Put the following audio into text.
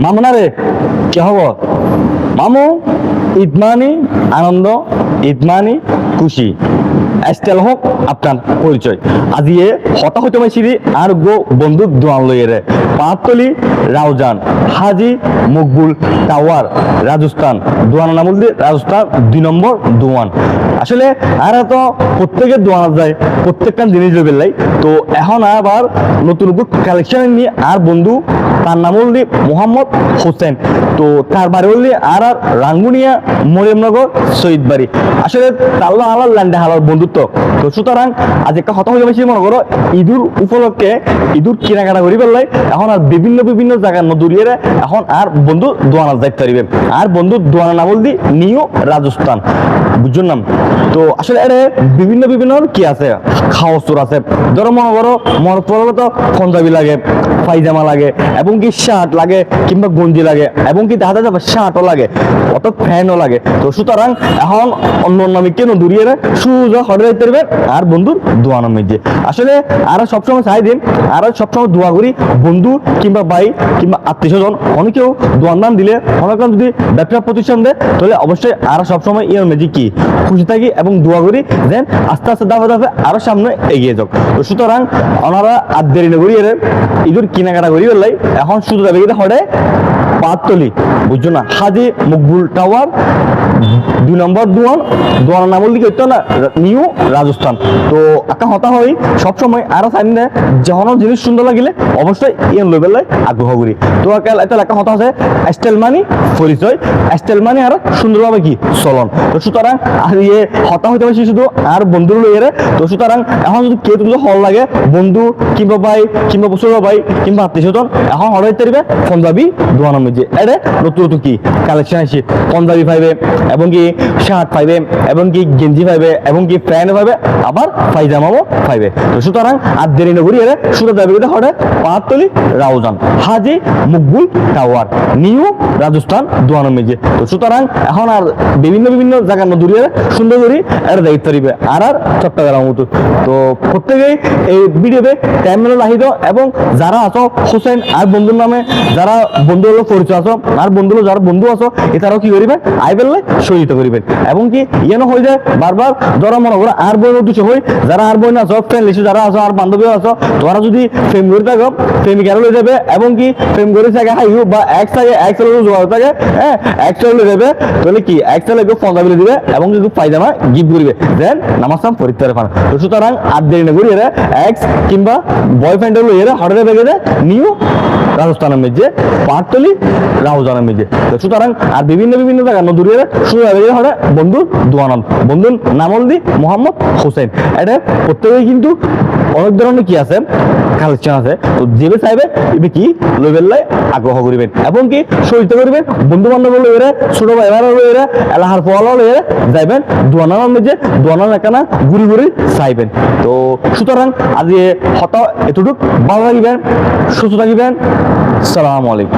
মামু না রে কি হব মামু ঈদ মানি আনন্দ, ঈদ মানি খুশি। স্টাইল হোক আপনার পরিচয়। আজি এ হতা হইতে মাইছিরি আর গো বন্দুক দোয়ান লইয়ে রে পাতলি রাউজান হাজি মকবুল টাওয়ার রাজস্থান দোয়ান নাম বলতে রাজস্থান 2 নম্বর দোয়ান। আসলে আর তো প্রত্যেকের দোয়ান যায় প্রত্যেকটা জিনিস বেলাই। তো এখন আবার নতুন কালেকশন নিয়ে আর বন্ধু তার নাম হল মোহাম্মদ হোসেন। তো তার বাড়ি হল আর রাঙ্গুনিয়া মরিয়মনগর শহীদ বাড়ি। আসলে তাল্লা আলার ল্যান্ডে হালার বন্ধুত্ব। তো সুতরাং আজ একটা কথা হয়ে বেশি মনে করো ঈদুর উপলক্ষে ঈদুর কেনাকাটা করি পেলাই এখন আর বিভিন্ন বিভিন্ন জায়গার নদুরিয়ে এখন আর বন্ধু দোয়ানা যাইতে পারিবে। আর বন্ধু দোয়ানা নাম বল দি নিউ রাজস্থান বুঝুন নাম। তো আসলে এর বিভিন্ন বিভিন্ন কি আছে খাওয়া চোর আছে। ধরো মনে করো মনে পড়লে তো পঞ্জাবি লাগে, পায়জামা লাগে এবং কি শার্ট লাগে কিংবা গঞ্জি লাগে এবং কি দেখা যাবে শার্টও লাগে অত ফ্যানও লাগে। তো সুতরাং এখন অন্য অন্য আমি কেন দূরিয়ে সুযোগ হরে যাইতে পারবেন আর বন্ধুর দোয়ানো মেজে। আসলে আর সবসময় চাই দিন আর সবসময় দোয়া করি বন্ধু কিংবা ভাই কিংবা আত্মীয় স্বজন অনেকেও দোয়ান দান দিলে অনেক যদি ব্যবসা প্রতিষ্ঠান দেয় তাহলে অবশ্যই আর সবসময় ইয়ে মেজি কি খুশি থাকি এবং দোয়া করি দেন আস্তে আস্তে দাফে দাফে আরো সামনে এগিয়ে যাক। তো সুতরাং ওনারা আর দেরি না করিয়ে ঈদুর কেনাকাটা করি বেলাই এখন শুধু যাবে কিন্তু হরে পাতলি বুঝছো না হাজি মকবুল টাওয়ার 2 নম্বর দোয়ান দোয়ানের নাম বলতে হইতো না নিউ রাজস্থান। তো একটা হতা হই সবসময় আরো চাই না যখন জিনিস সুন্দর লাগিলে অবশ্যই ইয়ে লেভেলে আগ্রহ করি। তো এটা একটা হতা আছে স্টাইল মানি পরিচয় স্টাইল মানি আর সুন্দরভাবে কি চলন। তো সুতরাং আর ইয়ে হতা হইতে পারছি শুধু আর বন্ধুর লইয়ে। তো সুতরাং এখন যদি কেউ যদি হল লাগে বন্ধু কিংবা ভাই কিংবা বছর ভাই কিংবা আত্মীয় স্বজন এখন হঠাৎ তারিবে পঞ্জাবি দোয়ানো মেজে এটা নতুন নতুন কি কালেকশন আসে পঞ্জাবি পাইবে এবং কি শার্ট পাইবে এবং কি গেঞ্জি পাইবে এবং কি প্যান্ট পাইবে আবার পায়জামাও পাইবে। তো সুতরাং আর দেরি না করি শুধু যাবে কিন্তু হঠাৎ পাতলি রাউজান হাজি মকবুল টাওয়ার নিউ রাজস্থান দোয়ানো মেজে। তো সুতরাং এখন আর বিভিন্ন বিভিন্ন জায়গার দূরিয়ে সুন্দর করি এটা দায়িত্ব দিবে আর আর চট্টগ্রাম মতো। তো প্রত্যেকেই এই ভিডিওতে টাইম মেলে রাখি দাও এবং যারা আছো হোসেন আর বন্ধুর নামে যারা বন্ধু হলো পরিচয় আছো আর বন্ধু হলো যারা বন্ধু আছো এটারাও কি করিবে আই বেললে সহিত করিবেন এবং কি ইয়ে হয়ে যায় বারবার ধরা মনে করো আর বই উদ্দেশ্য হই যারা আর বই না আছো ফ্রেন্ড লিস্টে যারা আছো আর বান্ধবীও আছো তোরা যদি প্রেম করে থাকো প্রেমিকারও লয়ে যাবে এবং কি প্রেম করে থাকে হাইউ বা এক সাইডে এক সাইডে জোয়ার থাকে হ্যাঁ এক সাইডে লয়ে যাবে তাহলে কি এক সাইডে পঞ্জাবি দিবে এবং কিন্তু পায়জামা গিফট করবে দেন নামাজ কাম পড়তে পারে। তো সুতরাং আর দেরি না করি এক্স কিংবা বয়ফ্রেন্ডের লইয়ে হঠাৎ বেগে দেয় নিউ রাজস্থানের মেজে পাটতলি রাউজানের মেজে। তো সুতরাং আর বিভিন্ন বিভিন্ন জায়গা দূরিয়ে শুরু হয়ে হঠাৎ বন্ধুর দোয়ানন্দ বন্ধুর নাম হল দি মোহাম্মদ হোসেন। এটা প্রত্যেকেই কিন্তু অনেক ধরনের কি আছে কালেকশন আছে। তো যেবে চাইবে এবে কি লেভেলে আগ্রহ করিবেন এবং কি সহিত করিবেন বন্ধু বান্ধব লইরে ছোট ভাই লইরে এলাহার পোয়ালা লইরে যাইবেন দোয়ানার মেজে দোয়ানার একানা ঘুরি ঘুরি চাইবেন। তো সুতরাং আজ হতা এতটুক ভালো লাগিবেন সুস্থ থাকিবেন। আসসালামু আলাইকুম।